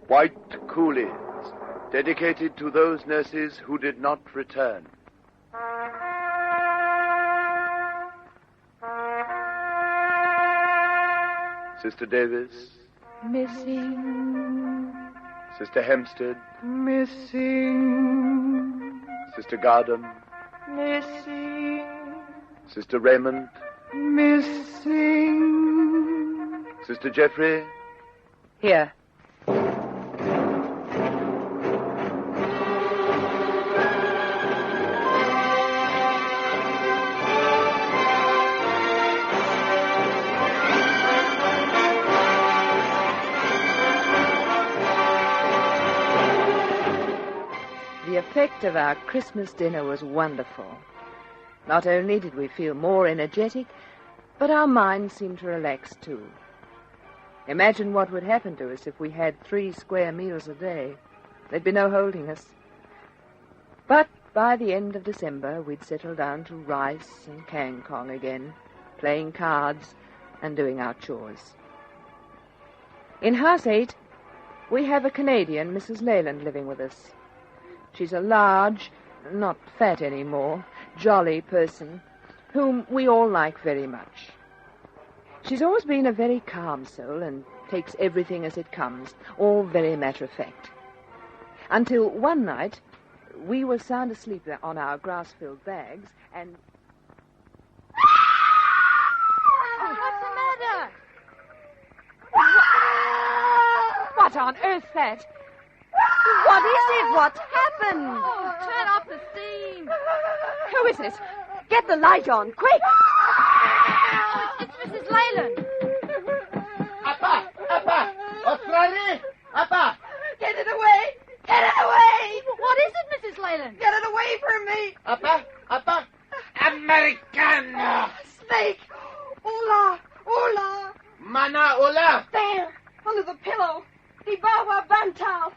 White Coolies, dedicated to those nurses who did not return. Sister Davis. Missing. Sister Hempstead. Missing. Sister Garden. Missing. Sister Raymond. Missing. Sister Jeffery. Here. The effect of our Christmas dinner was wonderful. Not only did we feel more energetic, but our minds seemed to relax too. Imagine what would happen to us if we had 3 square meals a day. There'd be no holding us. But by the end of December, we'd settle down to rice and kangkong again, playing cards and doing our chores. In House 8, we have a Canadian, Mrs. Leyland, living with us. She's a large, not fat anymore, jolly person, whom we all like very much. She's always been a very calm soul and takes everything as it comes, all very matter-of-fact. Until one night, we were sound asleep on our grass-filled bags, and... What's the matter? What on earth's that? What is it? What's happened? Oh, turn off the steam. Who is it? Get the light on, quick. It's Mrs. Leyland. Appa! Australia! Appa! Get it away! Get it away! What is it, Mrs. Leyland? Get it away from me! Appa! Americana! Snake! Hola! Mana Ola! There! Under the pillow! The Bawa Bantal!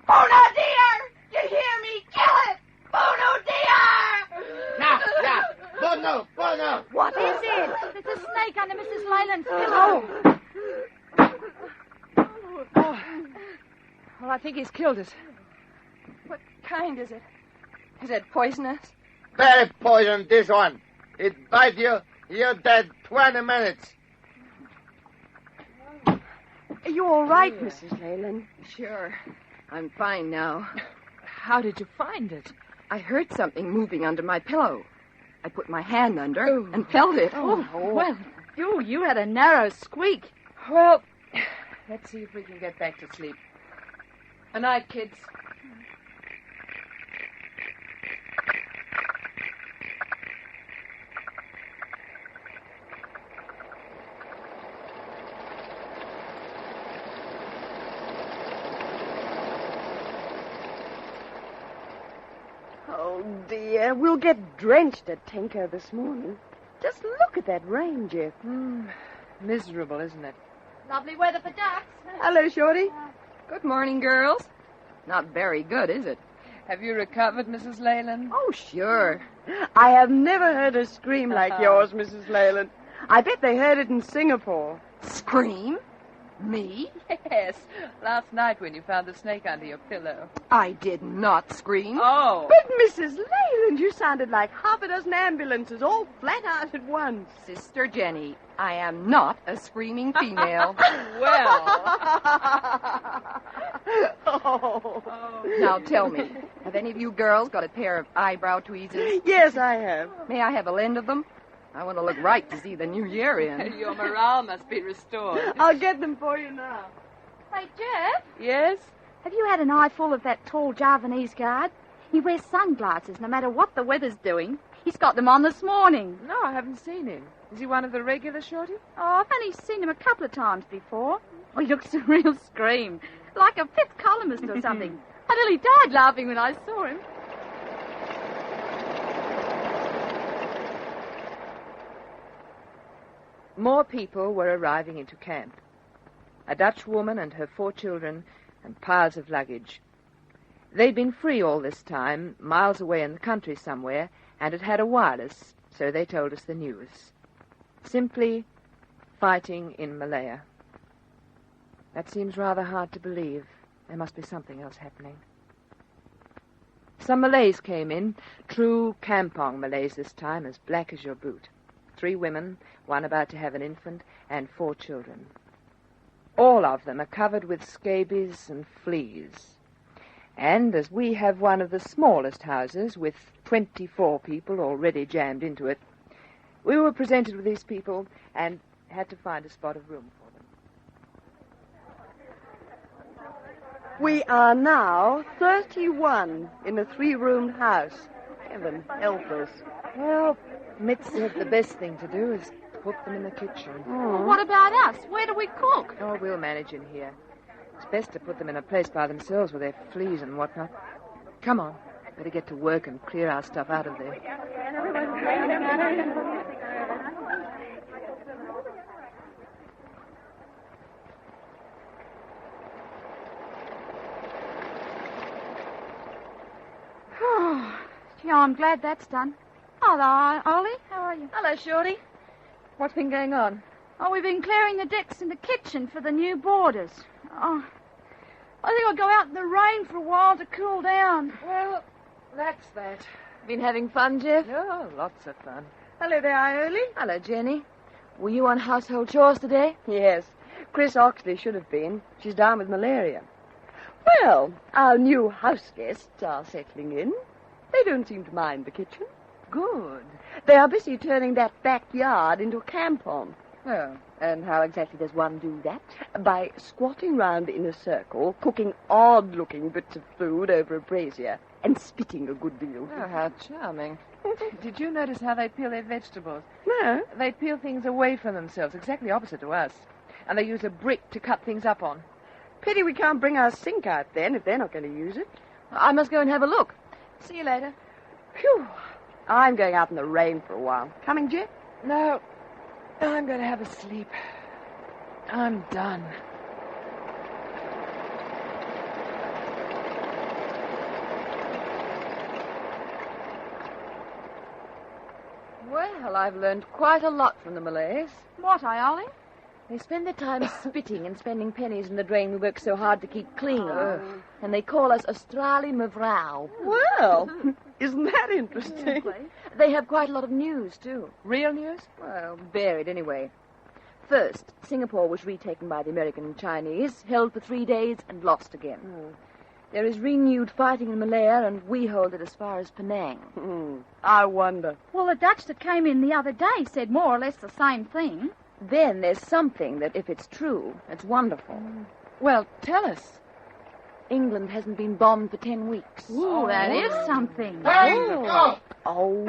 Bono dear! You hear me? Kill it! Bono dear! Now! Bono! What is it? There's a snake under Mrs. Leyland's pillow. Oh. Well, I think he's killed it. What kind is it? Is it poisonous? Very poison, this one. It bite you, you're dead 20 minutes. Are you all right, Mrs. Leyland? Sure. I'm fine now. How did you find it? I heard something moving under my pillow. I put my hand under and felt it. Well, You had a narrow squeak. well, let's see if we can get back to sleep. Good night, kids. Oh, dear. We'll get drenched at Tenko this morning. Just look at that rain, Jeff. Miserable, isn't it? Lovely weather for ducks. Hello, Shorty. Good morning, girls. Not very good, is it? Have you recovered, Mrs. Leyland? Oh, sure. I have never heard a scream like yours, Mrs. Leyland. I bet they heard it in Singapore. Scream? Me? Yes. Last night when you found the snake under your pillow. I did not scream. Oh. But, Mrs. Leyland, you sounded like half a dozen ambulances all flat out at once. Sister Jenny, I am not a screaming female. Well. Now tell me, have any of you girls got a pair of eyebrow tweezers? Yes, I have. May I have a lend of them? I want to look right to see the new year in. Your morale must be restored. I'll get them for you now. Hey, Jeff, Yes? have you had an eyeful of that tall Javanese guard? He wears sunglasses no matter what the weather's doing. He's got them on this morning. No, I haven't seen him. Is he one of the regular, Shorty? Oh, I've only seen him a couple of times before. Oh, he looks a real scream, like a fifth columnist or something. I nearly died laughing when I saw him. More people were arriving into camp. A Dutch woman and her 4 children and piles of luggage. They'd been free all this time, miles away in the country somewhere, and had a wireless, so they told us the news. Simply fighting in Malaya. That seems rather hard to believe. There must be something else happening. Some Malays came in, true Kampong Malays this time, as black as your boot. 3 women, one about to have an infant, and 4 children. All of them are covered with scabies and fleas. And as we have one of the smallest houses, with 24 people already jammed into it, we were presented with these people and had to find a spot of room for them. We are now 31 in a 3-roomed house. Heaven help us. Well, Mitt said the best thing to do is put them in the kitchen. Well, what about us? Where do we cook? Oh, we'll manage in here. It's best to put them in a place by themselves with their fleas and whatnot. Come on. Better get to work and clear our stuff out of there. Gee, I'm glad that's done. Hello, Ollie. How are you? Hello, Shorty. What's been going on? Oh, we've been clearing the decks in the kitchen for the new boarders. Oh, I think I'll go out in the rain for a while to cool down. Well, that's that. Been having fun, Jeff? Oh, lots of fun. Hello there, Iole. Hello, Jenny. Were you on household chores today? Yes. Chris Oxley should have been. She's down with malaria. Well, our new house guests are settling in. They don't seem to mind the kitchen. Good. They are busy turning that backyard into a campon. Oh, and how exactly does one do that? By squatting round in a circle, cooking odd-looking bits of food over a brazier, and spitting a good deal. Oh, how charming. Did you notice how they peel their vegetables? No. They peel things away from themselves, exactly opposite to us. And they use a brick to cut things up on. Pity we can't bring our sink out then, if they're not going to use it. I must go and have a look. See you later. Phew. I'm going out in the rain for a while. Coming, Jeff? No, I'm going to have a sleep. I'm done. Well, I've learned quite a lot from the Malays. What, Ollie? They spend their time spitting and spending pennies in the drain we work so hard to keep clean. And they call us Australi Mavrau. Well, isn't that interesting? They have quite a lot of news, too. Real news? Well, varied anyway. First, Singapore was retaken by the American and Chinese, held for 3 days, and lost again. There is renewed fighting in Malaya, and we hold it as far as Penang. I wonder. Well, the Dutch that came in the other day said more or less the same thing. Then there's something that, if it's true, it's wonderful. Well, tell us. England hasn't been bombed for 10 weeks. Ooh, that is something. Oh,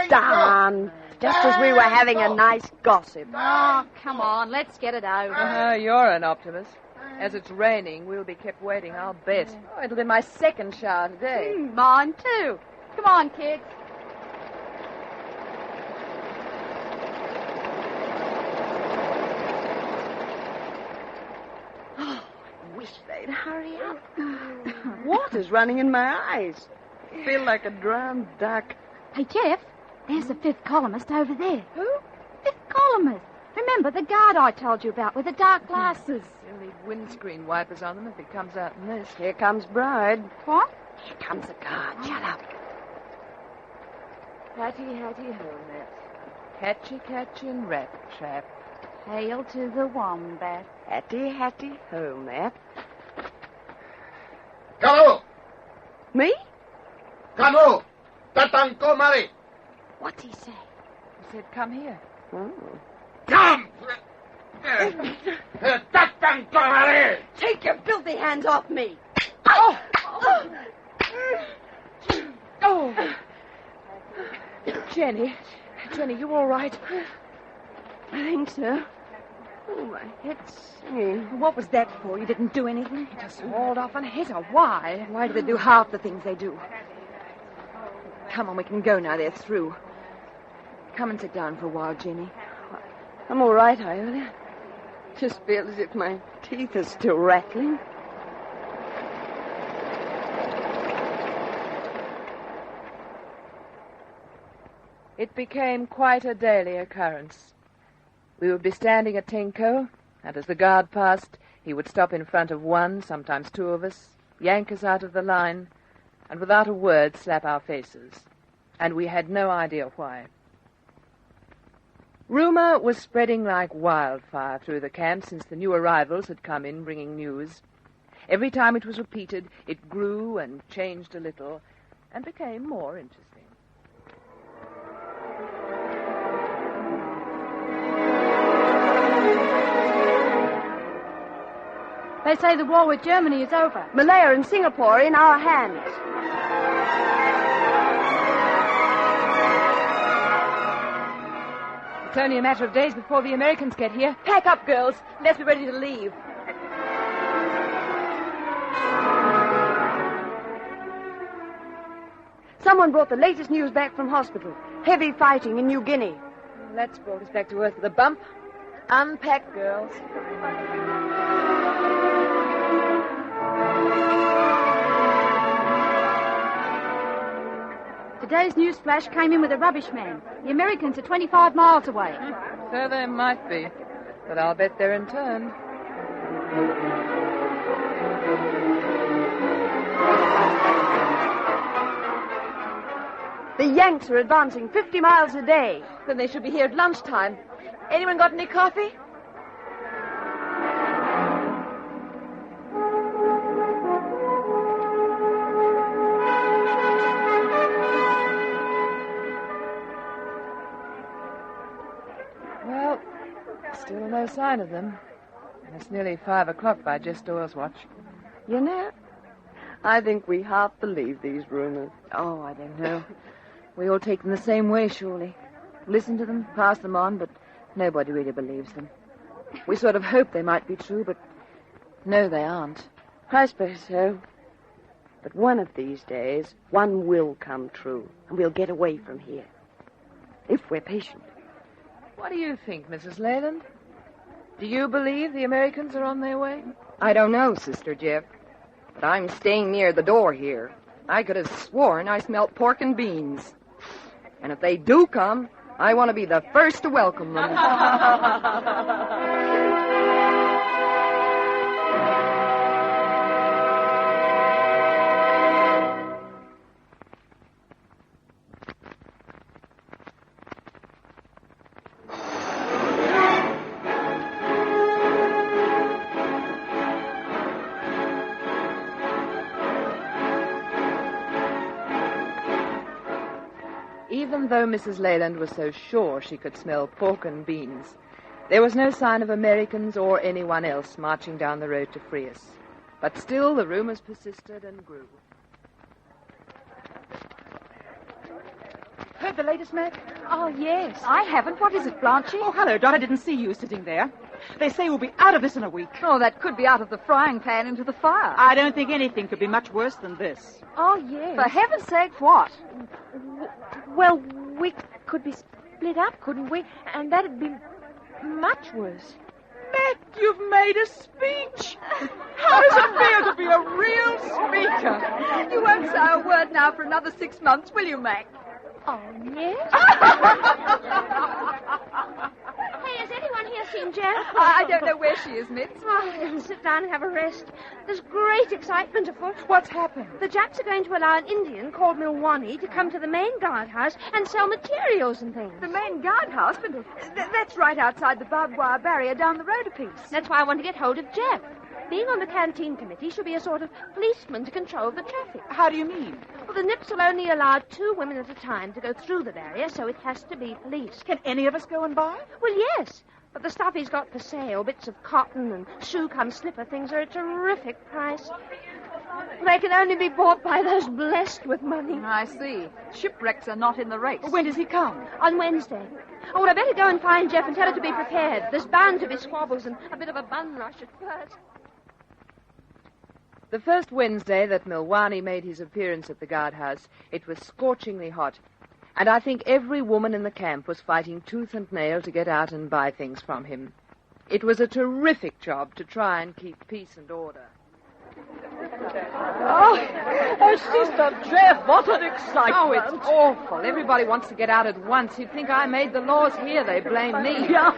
darn. Just as we were having a nice gossip. Oh, come on, let's get it over. You're an optimist. As it's raining, we'll be kept waiting, I'll bet. Oh, it'll be my second shower today. Mine, too. Come on, kids. Wish they'd hurry up. Water's running in my eyes. I feel like a drowned duck. Hey, Jeff, there's the 5th columnist over there. Who? 5th columnist. Remember the guard I told you about with the dark glasses? You'll need windscreen wipers on them if it comes out in this. Here comes Bride. What? Here comes the guard. Shut up. Hatty, hatty, home, Matt. Catchy, catchy, and rat trap. Hail to the wombat. Hatty, hatty, home, Matt. Kalu! Me? Kalu! Datang kemari! What's he say? He said, come here. Oh. Come! Datang kemari! Take your filthy hands off me. Oh! Jenny, you all right? I think so. Oh, my head's singing. What was that for? You didn't do anything? He just hauled off and hit her. Why? Why do they do half the things they do? Come on, we can go now. They're through. Come and sit down for a while, Jenny. I'm all right, Iole. Just feel as if my teeth are still rattling. It became quite a daily occurrence. We would be standing at Tenko, and as the guard passed, He would stop in front of one, sometimes two of us, yank us out of the line, and without a word slap our faces. And we had no idea why. Rumor was spreading like wildfire through the camp since the new arrivals had come in bringing news. Every time it was repeated, it grew and changed a little and became more interesting. They say the war with Germany is over. Malaya and Singapore are in our hands. It's only a matter of days before the Americans get here. Pack up, girls. Let's be ready to leave. Someone brought the latest news back from hospital. Heavy fighting in New Guinea. That's brought us back to earth with a bump. Unpack, girls. Today's news flash came in with a rubbish man. The Americans are 25 miles away. So they might be, but I'll bet they're in turn. The Yanks are advancing 50 miles a day. Then they should be here at lunchtime. Anyone got any coffee? Well, still no sign of them. And it's nearly 5 o'clock by Jess Doyle's watch. You know, I think we half believe these rumors. Oh, I don't know. We all take them the same way, surely. Listen to them, pass them on, but nobody really believes them. We sort of hope they might be true, but no, they aren't. I suppose so. But one of these days, one will come true, and we'll get away from here. If we're patient. What do you think, Mrs. Leyland? Do you believe the Americans are on their way? I don't know, Sister Jeff. But I'm staying near the door here. I could have sworn I smelt pork and beans. And if they do come, I want to be the first to welcome them. Even though Mrs. Leyland was so sure she could smell pork and beans, there was no sign of Americans or anyone else marching down the road to free us. But still the rumors persisted and grew. Heard the latest, Mac? Oh, yes. I haven't. What is it, Blanchie? Oh, hello, Dot. I didn't see you sitting there. They say we'll be out of this in a week. Oh, that could be out of the frying pan into the fire. I don't think anything could be much worse than this. Oh, yes. For heaven's sake, what? Well, we could be split up, couldn't we? And that'd be much worse. Mac, you've made a speech. How does it feel to be a real speaker? You won't say a word now for another 6 months, will you, Mac? Oh, yes? Hey, has anyone here seen Jan? I don't know where she is, Mitz. Oh, sit down and have a rest. There's great excitement afoot. What's happened? The Japs are going to allow an Indian called Milwani to come to the main guardhouse and sell materials and things. The main guardhouse? But that's right outside the barbed wire barrier down the road a piece. That's why I want to get hold of Jeff. Being on the canteen committee, she'll be a sort of policeman to control the traffic. How do you mean? Well, the Nips will only allow 2 women at a time to go through the barrier, so it has to be policed. Can any of us go and buy? Well, yes. But the stuff he's got for sale, bits of cotton and shoe-cum-slipper things, are a terrific price. They can only be bought by those blessed with money. I see. Shipwrecks are not in the race. When does he come? On Wednesday. Oh, well, I better go and find Jeff and tell her to be prepared. There's bound to be squabbles and a bit of a bun rush at first. The first Wednesday that Milwani made his appearance at the guardhouse, it was scorchingly hot, and I think every woman in the camp was fighting tooth and nail to get out and buy things from him. It was a terrific job to try and keep peace and order. Oh, Sister Jeff, what an excitement. Oh, it's awful. Everybody wants to get out at once. You'd think I made the laws here. They blame me. Yeah.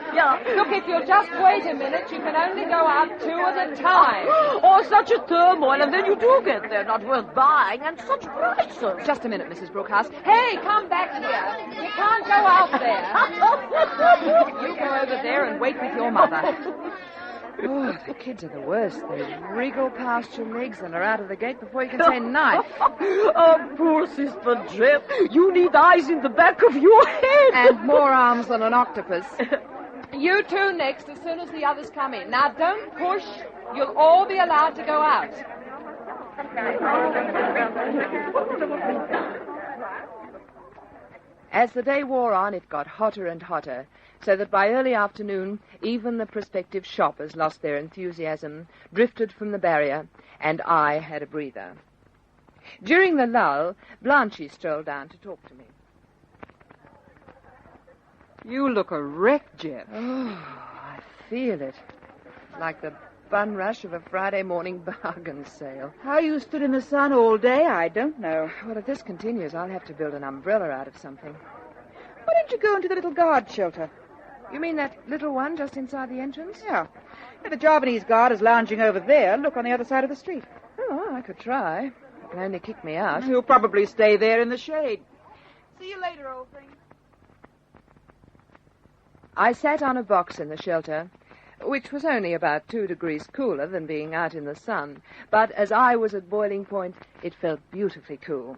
Look, if you'll just wait a minute, you can only go out 2 at a time. Oh, such a turmoil, and then you do get there, not worth buying, and such prices. Just a minute, Mrs. Brookhouse. Hey, come back here. You can't go out there. You go over there and wait with your mother. Oh, the kids are the worst. They wriggle past your legs and are out of the gate before you can say knife. Oh, poor Sister Jeff. You need eyes in the back of your head. And more arms than an octopus. You two next as soon as the others come in. Now, don't push. You'll all be allowed to go out. As the day wore on, it got hotter and hotter, so that by early afternoon, even the prospective shoppers lost their enthusiasm, drifted from the barrier, and I had a breather. During the lull, Blanchie strolled down to talk to me. You look a wreck, Jeff. Oh, I feel it. Like the bun rush of a Friday morning bargain sale. How you stood in the sun all day, I don't know. Well, if this continues, I'll have to build an umbrella out of something. Why don't you go into the little guard shelter? You mean that little one just inside the entrance? Yeah. The Javanese guard is lounging over there. Look on the other side of the street. Oh, I could try. It can only kick me out. He'll probably stay there in the shade. See you later, old thing. I sat on a box in the shelter, which was only about 2 degrees cooler than being out in the sun, but as I was at boiling point, it felt beautifully cool.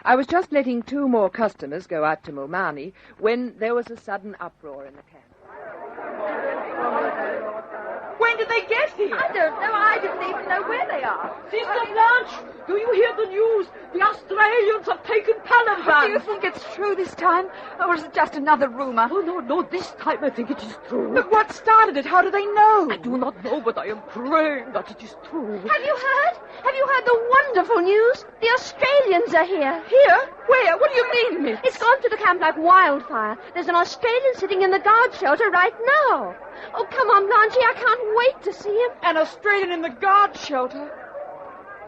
I was just letting 2 more customers go out to Mulmani when there was a sudden uproar in the camp. When did they get here? I don't know. I didn't even know where they are. Sister Blanche, do you hear the news? The Australians have taken Palembang. Do you think it's true this time? Or is it just another rumor? Oh, no, this time I think it is true. But what started it? How do they know? I do not know, but I am praying that it is true. Have you heard? Have you heard the wonderful news? The Australians are here. Here? Where? What do you mean, miss? It's gone to the camp like wildfire. There's an Australian sitting in the guard shelter right now. Oh, come on, Blanchie. I can't wait to see him. An Australian in the guard shelter?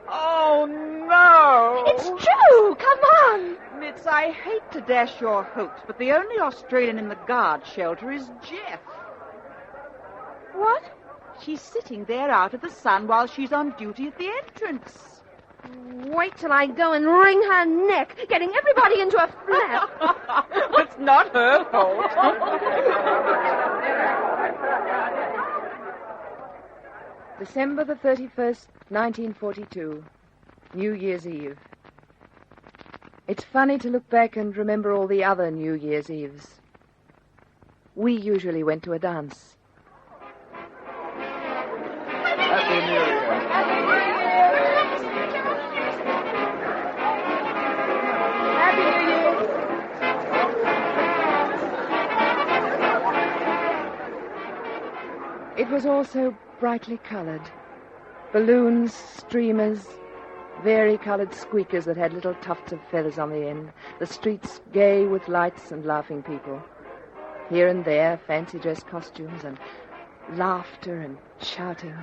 Oh, no. It's true. Come on. Mitz, I hate to dash your hopes, but the only Australian in the guard shelter is Jeff. What? She's sitting there out of the sun while she's on duty at the entrance. Wait till I go and wring her neck, getting everybody into a flap. It's not her fault. December the 31st, 1942, New Year's Eve. It's funny to look back and remember all the other New Year's Eves. We usually went to a dance. Happy New Year. It was all so brightly coloured. Balloons, streamers, vari-coloured squeakers that had little tufts of feathers on the end. The streets gay with lights and laughing people. Here and there, fancy dress costumes and laughter and shouting.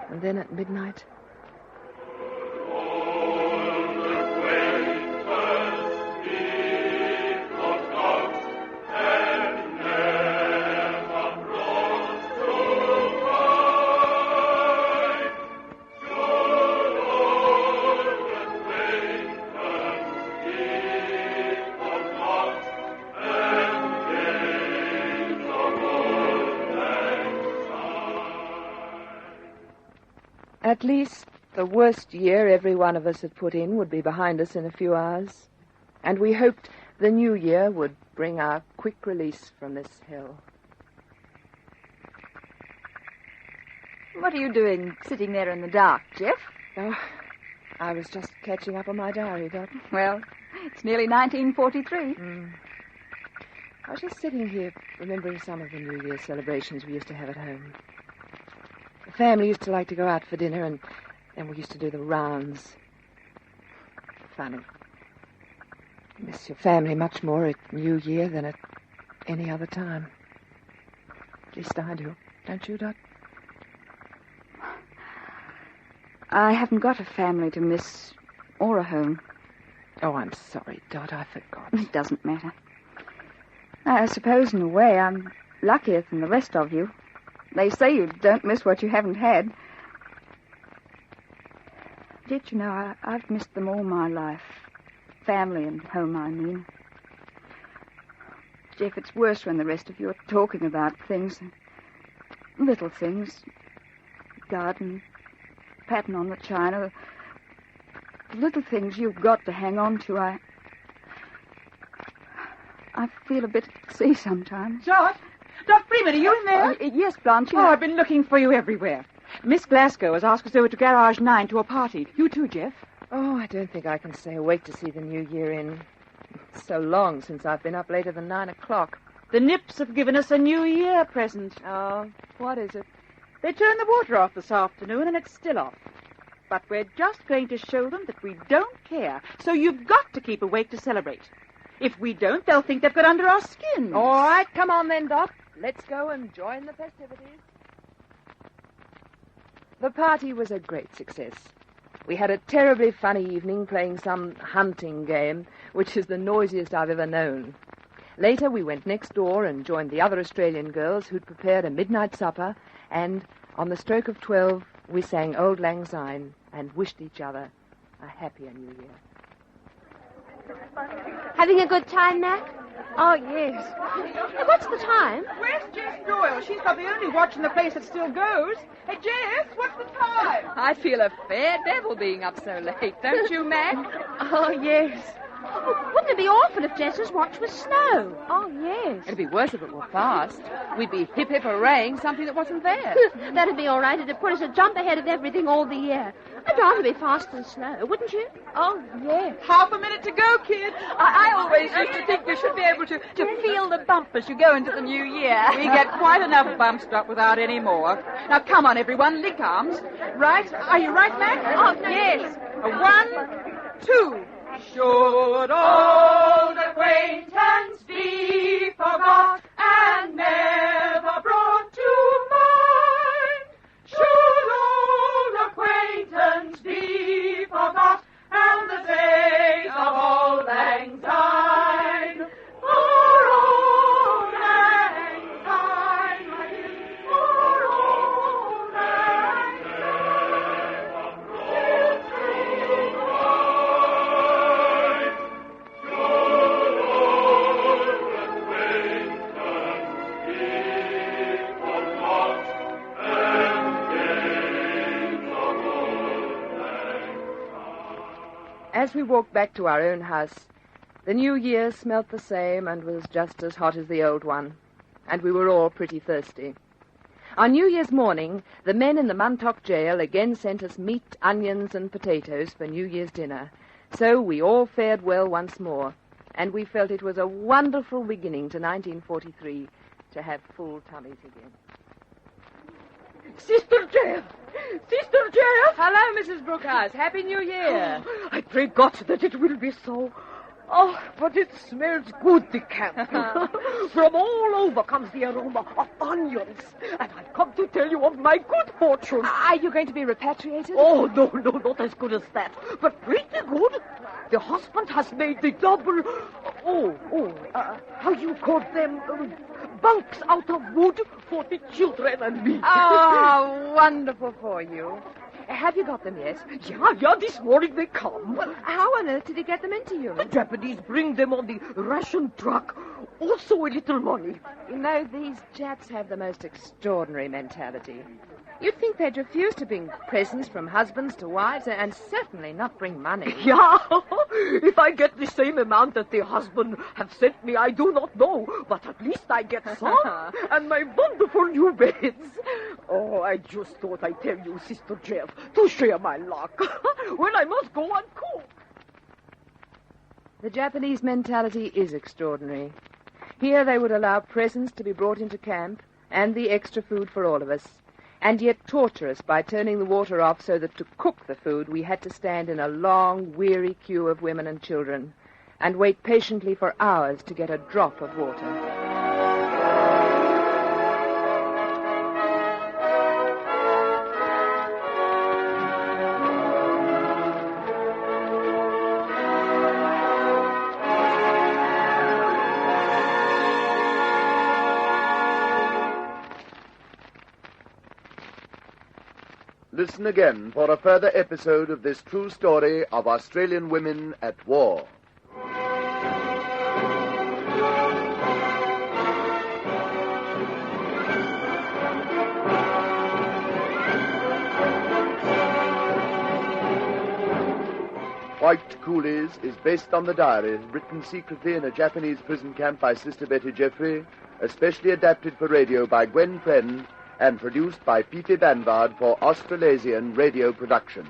And then at midnight... At least the worst year every one of us had put in would be behind us in a few hours. And we hoped the new year would bring our quick release from this hell. What are you doing sitting there in the dark, Jeff? Oh, I was just catching up on my diary, Dot. Well, it's nearly 1943. I was just sitting here remembering some of the New Year's celebrations we used to have at home. The family used to like to go out for dinner, and then we used to do the rounds. Funny. You miss your family much more at New Year than at any other time. At least I do. Don't you, Dot? I haven't got a family to miss or a home. Oh, I'm sorry, Dot. I forgot. It doesn't matter. I suppose, in a way, I'm luckier than the rest of you. They say you don't miss what you haven't had. Did you know, I've missed them all my life. Family and home, I mean. Jeff, it's worse when the rest of you are talking about things. Little things. Garden, pattern on the china. The little things you've got to hang on to. I feel a bit at sea sometimes. Dot Freeman, are you in there? Yes, Blanche. Oh, I've been looking for you everywhere. Miss Glasgow has asked us over to Garage 9 to a party. You too, Jeff? Oh, I don't think I can stay awake to see the new year in. It's so long since I've been up later than 9 o'clock. The Nips have given us a New Year present. Oh, what is it? They turned the water off this afternoon, and it's still off. But we're just going to show them that we don't care. So you've got to keep awake to celebrate. If we don't, they'll think they've got under our skins. All right, come on then, Dot. Let's go and join the festivities. The party was a great success. We had a terribly funny evening playing some hunting game, which is the noisiest I've ever known. Later, we went next door and joined the other Australian girls who'd prepared a midnight supper, and on the stroke of 12, we sang Auld Lang Syne and wished each other a happier New Year. Having a good time, Mac? Oh, yes. Hey, what's the time? Where's Jess Doyle? She's got the only watch in the place that still goes. Hey, Jess, what's the time? I feel a fair devil being up so late, don't you, Mac? Oh, yes. Wouldn't it be awful if Jess's watch was snow? Oh, yes. It'd be worse if it were fast. We'd be hip-hip-hooraying something that wasn't there. That'd be all right. It'd put us a jump ahead of everything all the year. I'd rather be fast than slow, wouldn't you? Oh, yes. Half a minute to go, kids. I always used to think we should be able to feel the bump as you go into the new year. We get quite enough bumps up without any more. Now, come on, everyone. Link arms. Right? Are you right, Mac? Oh, yes. 1, 2. Should old acquaintance be forgot and never brought to mind? Should old acquaintance be forgot and the days of old lang syne? For old lang syne, my dear, for old lang syne, will true As we walked back to our own house, the new year smelt the same and was just as hot as the old one, and we were all pretty thirsty. On New Year's morning, the men in the Muntok jail again sent us meat, onions, and potatoes for New Year's dinner, so we all fared well once more, and we felt it was a wonderful beginning to 1943 to have full tummies again. Sister Jeff! Sister Jeff! Hello, Mrs. Brookhouse. Happy New Year. I pray God that it will be so. Oh, but it smells good, the camp. From all over comes the aroma of onions. And I've come to tell you of my good fortune. Are you going to be repatriated? Oh, no, not as good as that. But pretty good. The husband has made the double... how you call them? Bunks out of wood for the children and me. Oh, wonderful for you. Have you got them yet? Yeah, this morning they come. Well, how on earth did he get them into you? The Japanese bring them on the ration truck. Also a little money. You know, these Japs have the most extraordinary mentality. You'd think they'd refuse to bring presents from husbands to wives and certainly not bring money. Yeah, if I get the same amount that the husband have sent me, I do not know. But at least I get some and my wonderful new beds. Oh, I just thought I'd tell you, Sister Jeff, to share my luck. Well, I must go and cook. The Japanese mentality is extraordinary. Here they would allow presents to be brought into camp and the extra food for all of us, and yet torture us by turning the water off so that to cook the food we had to stand in a long, weary queue of women and children and wait patiently for hours to get a drop of water. Listen again for a further episode of this true story of Australian women at war. White Coolies is based on the diary written secretly in a Japanese prison camp by Sister Betty Jeffery, especially adapted for radio by Gwen Friend, and produced by Pipi Banvard for Australasian Radio Productions.